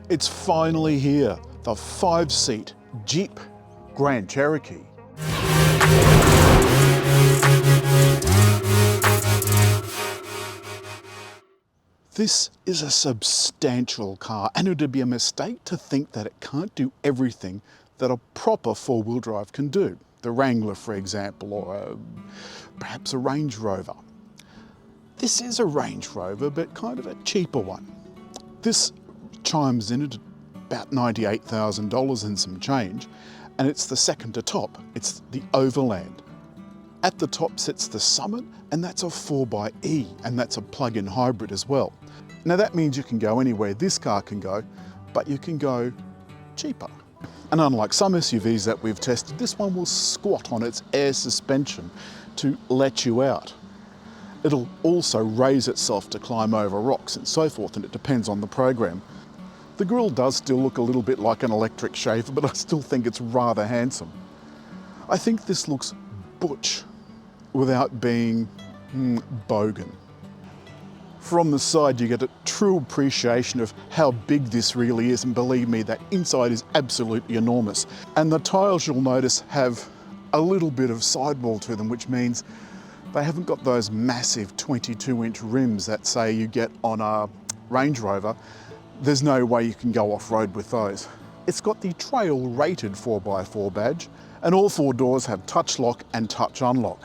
It's finally here, the 5-seat Jeep Grand Cherokee. This is a substantial car, and it would be a mistake to think that it can't do everything that a proper four-wheel drive can do. The Wrangler, for example, or perhaps a Range Rover. This is a Range Rover, but kind of a cheaper one. This chimes in at about $98,000 and some change, and it's the second to top. It's the Overland. At the top sits the Summit, and that's a 4xe, and that's a plug-in hybrid as well. Now that means you can go anywhere this car can go, but you can go cheaper. And unlike some SUVs that we've tested, this one will squat on its air suspension to let you out. It'll also raise itself to climb over rocks and so forth, and it depends on the program. The grille does still look a little bit like an electric shaver, but I still think it's rather handsome. I think this looks butch without being bogan. From the side you get a true appreciation of how big this really is, and believe me, that inside is absolutely enormous. And the tyres, you'll notice, have a little bit of sidewall to them, which means they haven't got those massive 22-inch rims that, say, you get on a Range Rover. There's no way you can go off-road with those. It's got the trail-rated 4x4 badge, and all four doors have touch lock and touch unlock.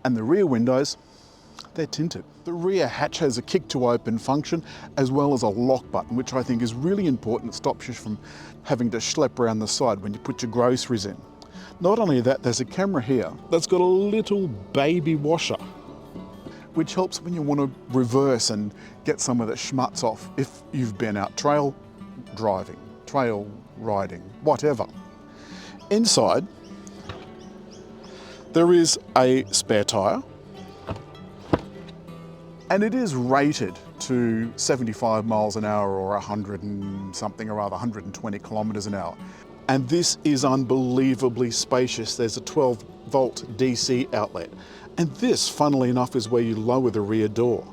And the rear windows, they're tinted. The rear hatch has a kick to open function as well as a lock button, which I think is really important. It stops you from having to schlep around the side when you put your groceries in. Not only that, there's a camera here that's got a little baby washer, which helps when you want to reverse and get some of the schmutz off if you've been out trail driving, trail riding, whatever. Inside, there is a spare tyre, and it is rated to 75 miles an hour or 100 and something or other, 120 kilometers an hour. And this is unbelievably spacious. There's a 12-volt DC outlet. And this, funnily enough, is where you lower the rear door.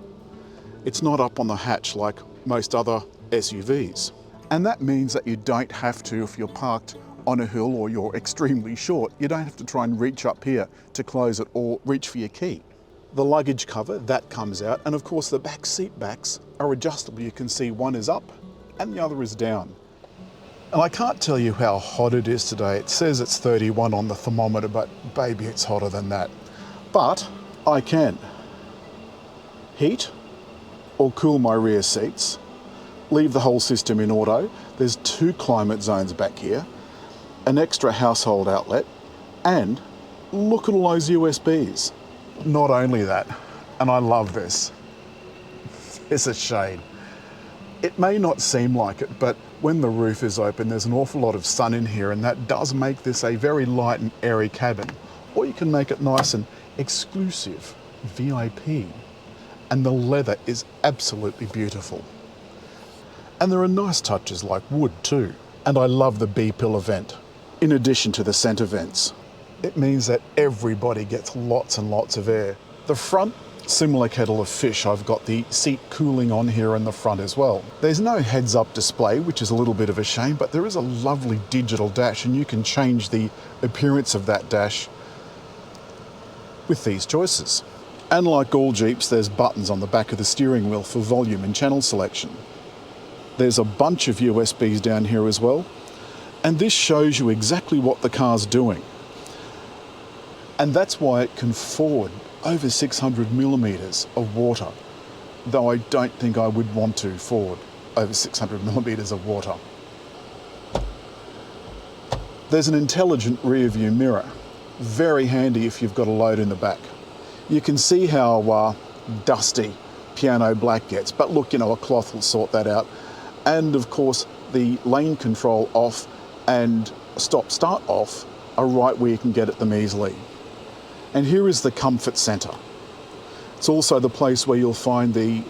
It's not up on the hatch like most other SUVs. And that means that you don't have to, if you're parked on a hill or you're extremely short, you don't have to try and reach up here to close it or reach for your key. The luggage cover, that comes out, and of course the back seat backs are adjustable. You can see one is up and the other is down. And I can't tell you how hot it is today. It says it's 31 on the thermometer, but baby, it's hotter than that. But I can heat or cool my rear seats, leave the whole system in auto. There's 2 climate zones back here, an extra household outlet, and look at all those USBs. Not only that, and I love this, it's a shade. It may not seem like it, but when the roof is open, there's an awful lot of sun in here, and that does make this a very light and airy cabin. Or you can make it nice and exclusive, VIP. And the leather is absolutely beautiful. And there are nice touches like wood too. And I love the B-pillar vent, in addition to the centre vents. It means that everybody gets lots and lots of air. The front, similar kettle of fish. I've got the seat cooling on here in the front as well. There's no heads-up display, which is a little bit of a shame, but there is a lovely digital dash, and you can change the appearance of that dash with these choices. And like all Jeeps, there's buttons on the back of the steering wheel for volume and channel selection. There's a bunch of USBs down here as well, and this shows you exactly what the car's doing. And that's why it can forward over 600 millimeters of water, though I don't think I would want to forward over 600 millimeters of water. There's an intelligent rear view mirror, very handy if you've got a load in the back. You can see how dusty piano black gets, but look, a cloth will sort that out. And of course, the lane control off and stop-start off are right where you can get at them easily. And here is the comfort centre. It's also the place where you'll find the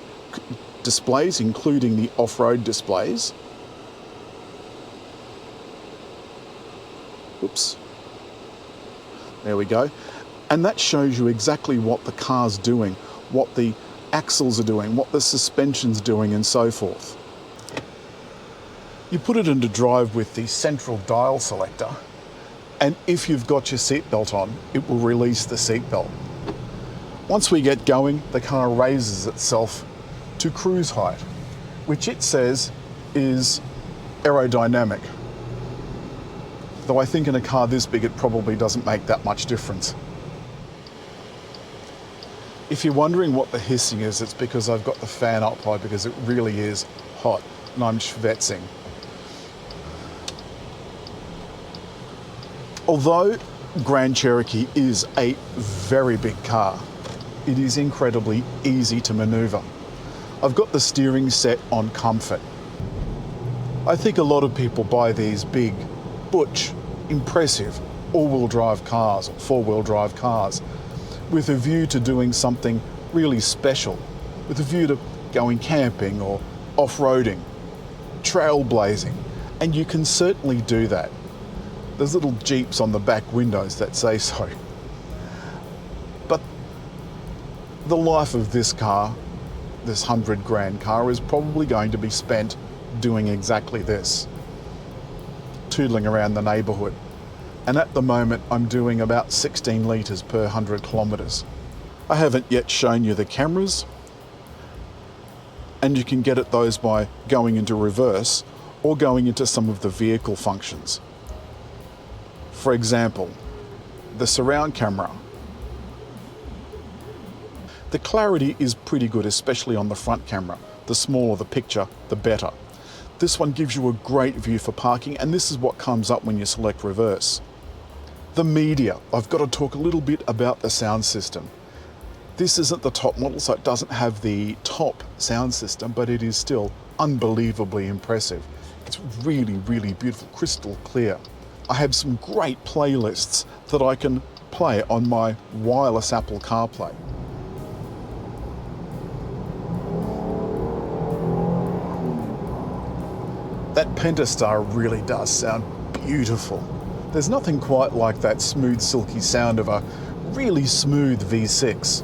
displays, including the off-road displays. Oops. There we go. And that shows you exactly what the car's doing, what the axles are doing, what the suspension's doing, and so forth. You put it into drive with the central dial selector, and if you've got your seatbelt on, it will release the seatbelt. Once we get going, the car raises itself to cruise height, which it says is aerodynamic. Though I think in a car this big, it probably doesn't make that much difference. If you're wondering what the hissing is, it's because I've got the fan up high because it really is hot and I'm schwitzing. Although Grand Cherokee is a very big car, it is incredibly easy to maneuver. I've got the steering set on comfort. I think a lot of people buy these big, butch, impressive all-wheel drive cars or four-wheel drive cars with a view to doing something really special, with a view to going camping or off-roading, trailblazing, and you can certainly do that. There's little Jeeps on the back windows that say so. But the life of this car, this 100 grand car, is probably going to be spent doing exactly this, tootling around the neighbourhood. And at the moment I'm doing about 16 litres per 100 kilometres. I haven't yet shown you the cameras, and you can get at those by going into reverse or going into some of the vehicle functions. For example, the surround camera. The clarity is pretty good, especially on the front camera. The smaller the picture, the better. This one gives you a great view for parking, and this is what comes up when you select reverse. The media. I've got to talk a little bit about the sound system. This isn't the top model, so it doesn't have the top sound system, but it is still unbelievably impressive. It's really, really beautiful, crystal clear. I have some great playlists that I can play on my wireless Apple CarPlay. That Pentastar really does sound beautiful. There's nothing quite like that smooth, silky sound of a really smooth V6.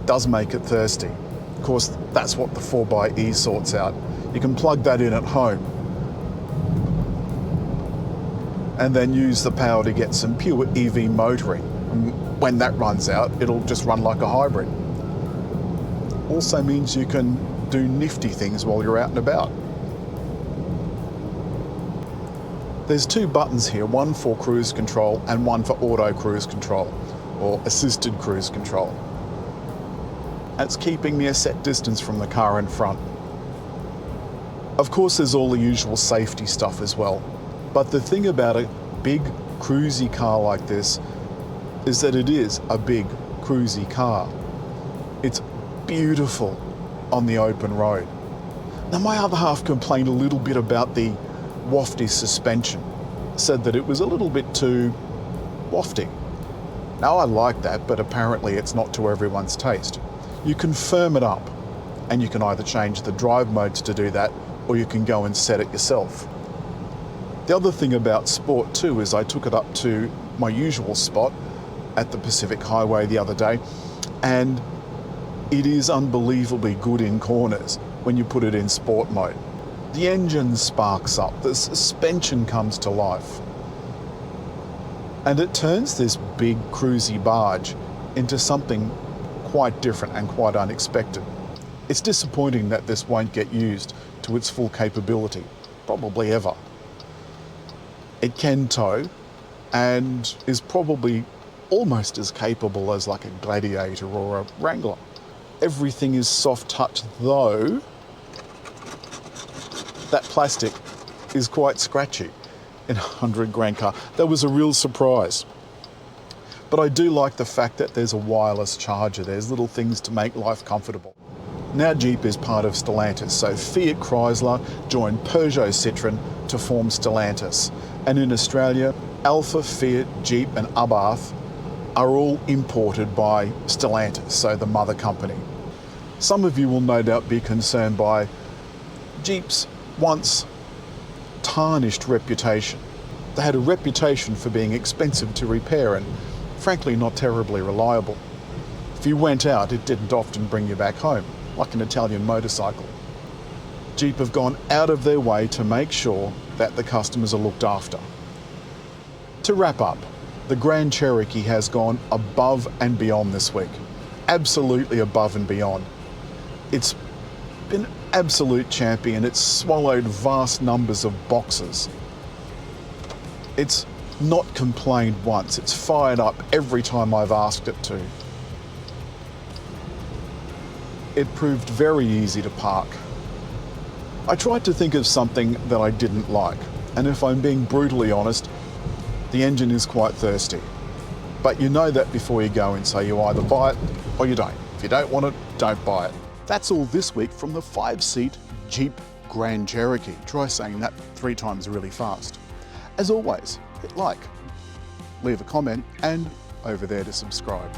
Does make it thirsty. Of course, that's what the 4xe sorts out. You can plug that in at home and then use the power to get some pure EV motoring. And when that runs out, it'll just run like a hybrid. Also means you can do nifty things while you're out and about. There's two buttons here, one for cruise control and one for auto cruise control, or assisted cruise control. That's keeping me a set distance from the car in front. Of course, there's all the usual safety stuff as well. But the thing about a big cruisy car like this is that it is a big cruisy car. It's beautiful on the open road. Now, my other half complained a little bit about the wafty suspension, said that it was a little bit too wafty. Now, I like that, but apparently it's not to everyone's taste. You can firm it up, and you can either change the drive modes to do that, or you can go and set it yourself. The other thing about Sport too is I took it up to my usual spot at the Pacific Highway the other day, and it is unbelievably good in corners when you put it in Sport mode. The engine sparks up, the suspension comes to life, and it turns this big cruisy barge into something quite different and quite unexpected. It's disappointing that this won't get used to its full capability, probably ever. It can tow and is probably almost as capable as like a Gladiator or a Wrangler. Everything is soft touch, though that plastic is quite scratchy in a 100 grand car. That was a real surprise. But I do like the fact that there's a wireless charger. There's little things to make life comfortable. Now Jeep is part of Stellantis, so Fiat Chrysler joined Peugeot Citroën to form Stellantis. And in Australia, Alfa, Fiat, Jeep and Abarth are all imported by Stellantis, so the mother company. Some of you will no doubt be concerned by Jeep's once tarnished reputation. They had a reputation for being expensive to repair and frankly not terribly reliable. If you went out, it didn't often bring you back home, like an Italian motorcycle. Jeep have gone out of their way to make sure that the customers are looked after. To wrap up, the Grand Cherokee has gone above and beyond this week. Absolutely above and beyond. It's been an absolute champion. It's swallowed vast numbers of boxes. It's not complained once. It's fired up every time I've asked it to. It proved very easy to park. I tried to think of something that I didn't like, and if I'm being brutally honest, the engine is quite thirsty. But you know that before you go in, so you either buy it or you don't. If you don't want it, don't buy it. That's all this week from the 5-seat Jeep Grand Cherokee. Try saying that 3 times really fast. As always, hit like, leave a comment, and over there to subscribe.